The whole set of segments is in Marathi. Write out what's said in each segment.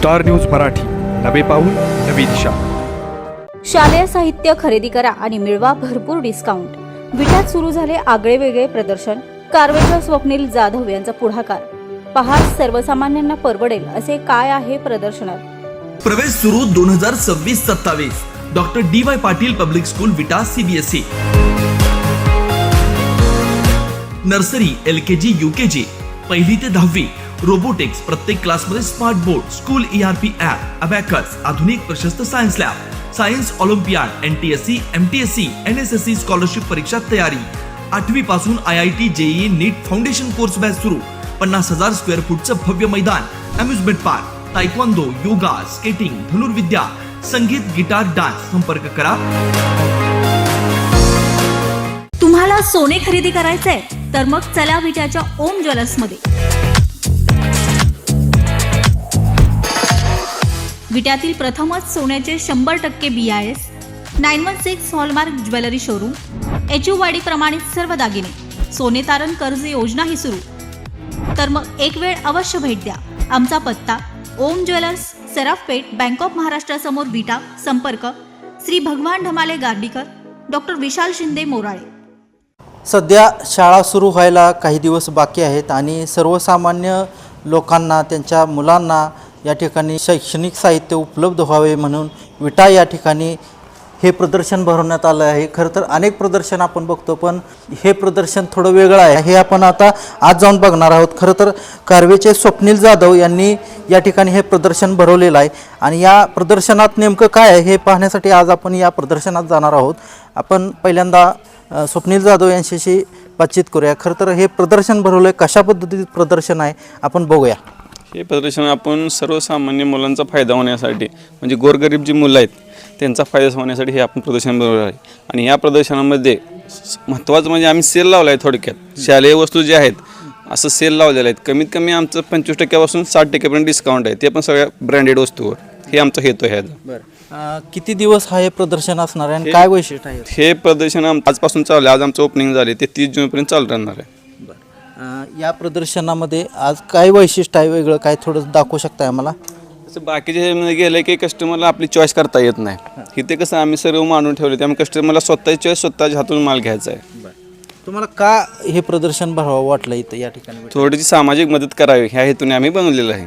स्टार न्यूज मराठी, नवे पाऊल नवी दिशा। शालेय साहित्य खरेदी करा आणि मिळवा भरपूर डिस्काउंट। विट्यात सुरू झाले आगळे वेगळे प्रदर्शन। कारवेकर स्वप्नील जाधव यांचा पुढाकार। पहा सर्वसामान्यांना परवडेल असे काय आहे प्रदर्शनात। प्रवेश सुरू 2026-27। Doctor DY Patil public school विटा CBSE। नर्सरी LKG UKG, पहिली ते 10वी, रोबोटिक्स, प्रत्येक क्लासमध्ये smart board, school ERP app, abacus, आधुनिक प्रशस्त science lab, science Olympiad, NTSC MTSC NSSC scholarship परीक्षा तयारी। 8वी पासून IIT JEE नीट फाउंडेशन कोर्स बॅच सुरू। 50,000 स्क्वेअर फूटचं भव्य मैदान, amusement park, taekwondo, yoga, skating, धनुर्विद्या, संगीत, गिटार, डान्स। संपर्क करा। तुम्हाला सोने खरेदी करायचंय तर मग चला विट्याच्या ओम ज्वेलर्स मध्ये। विट्यातील प्रथमच सोन्याचे 100% BIS 916 hallmark jewellery showroom. HUID प्रमाणित सर्व दागिने, सोने तारण कर्ज योजनाही सुरू। तर मग एक वेळ अवश्य भेट द्या। आमचा पत्ता ओम ज्वेलर्स, सराफपेठ, बँक ऑफ महाराष्ट्र समोर विटा। संपर्क श्री भगवान ढमाले गार्डीकर, डॉक्टर विशाल शिंदे मोराळे। सध्या शाळा सुरू व्हायला काही दिवस बाकी आहेत आणि सर्वसामान्य लोकांना, त्यांच्या मुलांना या ठिकाणी शैक्षणिक साहित्य उपलब्ध व्हावे म्हणून विटा या ठिकाणी हे प्रदर्शन भरवण्यात आलं आहे। खरं तर अनेक प्रदर्शन आपण बघतो, पण हे प्रदर्शन थोडं वेगळं आहे। हे आपण आता आज जाऊन बघणार आहोत। खरं तर कारवेचे स्वप्नील जाधव यांनी या ठिकाणी हे प्रदर्शन भरवलेलं आहे आणि या प्रदर्शनात नेमकं काय आहे हे पाहण्यासाठी आज आपण या प्रदर्शनात जाणार आहोत। आपण पहिल्यांदा स्वप्नील जाधव यांच्याशी बातचीत करूया। खरं तर हे प्रदर्शन भरवलं आहे, कशा पद्धतीचं प्रदर्शन आहे आपण बघूया। हे प्रदर्शन आपण सर्वसामान्य मुलांचा फायदा होण्यासाठी, म्हणजे गोरगरीब जी मुलं आहेत त्यांचा फायदा होण्यासाठी हे आपण प्रदर्शन बनवलं आहे। आणि या प्रदर्शनामध्ये महत्त्वाचं म्हणजे आम्ही सेल लावला आहे। थोडक्यात शालेय वस्तू जे आहेत असं सेल लावलेलं आहेत। कमीत कमी आमचं 25% पासून 60% डिस्काउंट आहे, ते पण सगळ्या ब्रँडेड वस्तूवर। हे आमचा हेतू आहे। किती दिवस हा हे प्रदर्शन असणार आहे आणि काय वैशिष्ट्य आहे? हे प्रदर्शन आजपासून चालू आहे। आज आमचं ओपनिंग झाले, ते 30 जूनपर्यंत चालू राहणार आहे। या प्रदर्शनामध्ये आज काय वैशिष्ट्य आहे वेगळं, काय थोडं दाखवू शकताय आम्हाला? तसं बाकीचे मध्ये गेलं की कस्टमरला आपली चॉईस करता येत नाही। इथे कसं आम्ही सर्व मांडून ठेवले, त्यामुळे कस्टमरला स्वतःची चॉईस स्वतःच्या हातून माल घ्यायचा आहे। तुम्हाला का हे प्रदर्शन भरावं वाटलं इथं या ठिकाणी? थोडीशी सामाजिक मदत करावी ह्या हेतूने आम्ही बनवलेलं आहे।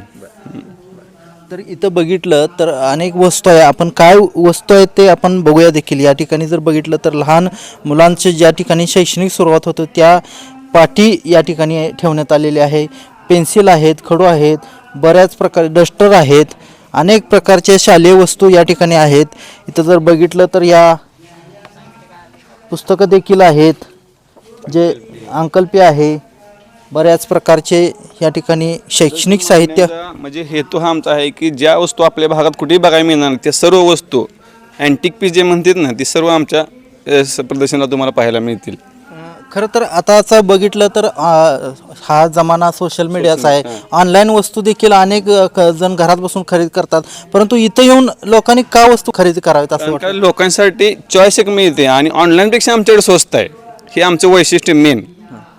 तर इथं बघितलं तर अनेक वस्तू आहे, आपण काय वस्तू आहेत ते आपण बघूया देखील। या ठिकाणी जर बघितलं तर लहान मुलांचे ज्या ठिकाणी शैक्षणिक सुरुवात होतं त्या पाटी या ठिकाणी ठेवण्यात आलेली आहे। पेन्सिल आहेत, खडू आहेत, बऱ्याच प्रकारे डस्टर आहेत, अनेक प्रकारचे शालेय वस्तू या ठिकाणी आहेत। इथं जर बघितलं तर या पुस्तकं देखील आहेत, जे अंकलिपी आहे, बऱ्याच प्रकारचे या ठिकाणी शैक्षणिक साहित्य। म्हणजे हेतू हा आमचा आहे की ज्या वस्तू आपल्या भागात कुठेही बघायला मिळणार नाही त्या सर्व वस्तू अँटिक पीस जे म्हणतात ना, ती सर्व आमच्या प्रदर्शनात तुम्हाला पाहायला मिळतील। खरं तर आताचं बघितलं तर हा जमाना सोशल मीडियाचा आहे। ऑनलाईन वस्तू देखील अनेक जण घरात बसून खरेदी करतात, परंतु इथं येऊन लोकांनी का वस्तू खरेदी करावीत असं वाटतं? लोकांसाठी चॉईस एक मिळते आणि ऑनलाईनपेक्षा आमच्याकडे स्वस्त आहे, हे आमचं वैशिष्ट्य मेन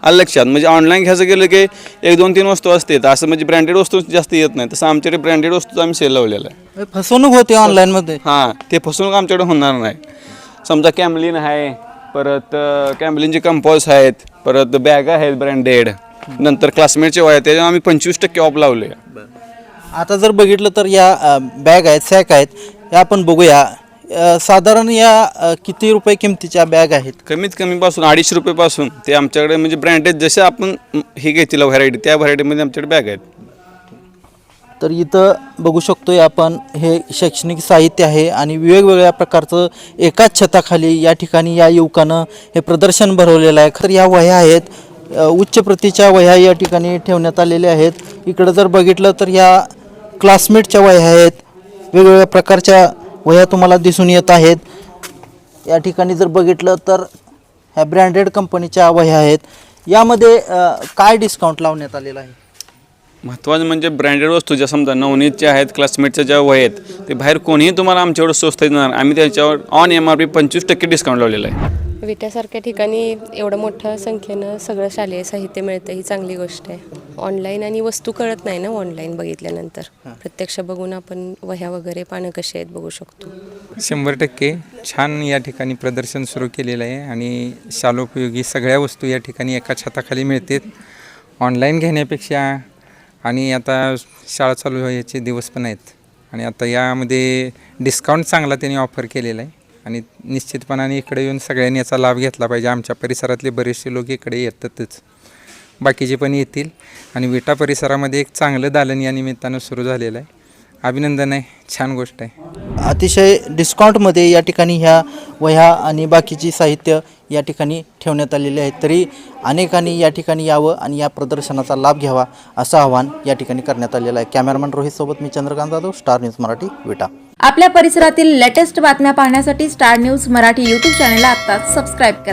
लक्षात। म्हणजे ऑनलाईन घ्यायचं गेलं की 1-2-3 वस्तू असते, असं म्हणजे ब्रँडेड वस्तू जास्त येत नाही, तसं आमच्याकडे ब्रँडेड वस्तू आम्ही सेल लावलेला आहे। फसवणूक होते ऑनलाईनमध्ये? हां, ते फसवणूक आमच्याकडे होणार नाही। समजा कॅमलिन आहे, परत कॅम्बलिनचे कंपॉस आहेत, परत बॅगा आहेत ब्रँडेड, नंतर क्लासमेटचे वह्या, त्याच्यावर आम्ही 25% ऑफ लावले। आता जर बघितलं तर या बॅग आहेत, सॅक आहेत, या आपण बघूया। साधारण या किती रुपये किमतीच्या बॅग आहेत? कमीत कमी पासून 250 रुपयेपासून ते आमच्याकडे म्हणजे ब्रँडेड जसे आपण हे घेतील व्हरायटी, त्या व्हरायटीमध्ये आमच्याकडे बॅग आहेत। तर इथं बघू शकतोय आपण हे शैक्षणिक साहित्य आहे आणि वेगवेगळ्या प्रकारचं एकाच छताखाली या ठिकाणी या युवकानं हे प्रदर्शन भरवलेलं आहे। तर या वह्या आहेत, उच्च प्रतीच्या वह्या या ठिकाणी ठेवण्यात आलेल्या आहेत। इकडं जर बघितलं तर या क्लासमेटच्या वह्या आहेत, वेगवेगळ्या प्रकारच्या वह्या तुम्हाला दिसून येत आहेत। या ठिकाणी जर बघितलं तर ह्या ब्रँडेड कंपनीच्या वह्या आहेत। यामध्ये काय डिस्काउंट लावण्यात आलेला आहे? महत्त्वाचं म्हणजे ब्रँडेड वस्तू ज्या समजा नवनीतच्या आहेत, क्लासमेटच्या ज्या वय आहेत ते बाहेर कोणीही तुम्हाला आमच्याकडं स्वस्त देणार. आम्ही त्याच्यावर ऑन MRP 25% डिस्काउंट लावलेला आहे. विट्यासारख्या ठिकाणी एवढं मोठ्या संख्येनं सगळं शालेय साहित्य मिळतं ही चांगली गोष्ट आहे. ऑनलाईन आणि वस्तू कळत नाही ना ऑनलाईन बघितल्यानंतर. प्रत्यक्ष बघून आपण वह्या वगैरे पानं कशी आहेत बघू शकतो. 100% छान या ठिकाणी प्रदर्शन सुरू केलेलं आहे आणि शालोपयोगी सगळ्या वस्तू या ठिकाणी एका छताखाली मिळतात ऑनलाईन घेण्यापेक्षा. आणि आता शाळा चालू व्हायचे दिवस पण आहेत आणि आता यामध्ये डिस्काउंट चांगला त्यांनी ऑफर केलेला आहे आणि निश्चितपणाने इकडे येऊन सगळ्यांनी याचा लाभ घेतला पाहिजे. आमच्या परिसरातले बरेचसे लोक इकडे येतातच, बाकीचे पण येतील. आणि विटा परिसरामध्ये एक चांगलं दालन या निमित्तानं सुरू झालेलं आहे. अभिनंदन आहे, छान गोष्ट आहे. अतिशय डिस्काउंटमध्ये या ठिकाणी ह्या वह्या आणि बाकीची साहित्य या ठिकाणी ठेवण्यात आलेले आहेत. तरी अनेकांनी या ठिकाणी यावं आणि या प्रदर्शनाचा लाभ घ्यावा असं आवाहन या ठिकाणी करण्यात आलेलं आहे. कॅमेरामॅन रोहितसोबत मी चंद्रकांत जाधव, स्टार न्यूज मराठी, विटा. आपल्या परिसरातील लेटेस्ट बातम्या पाहण्यासाठी स्टार न्यूज मराठी यूट्यूब चॅनलला आत्ताच सबस्क्राईब करा.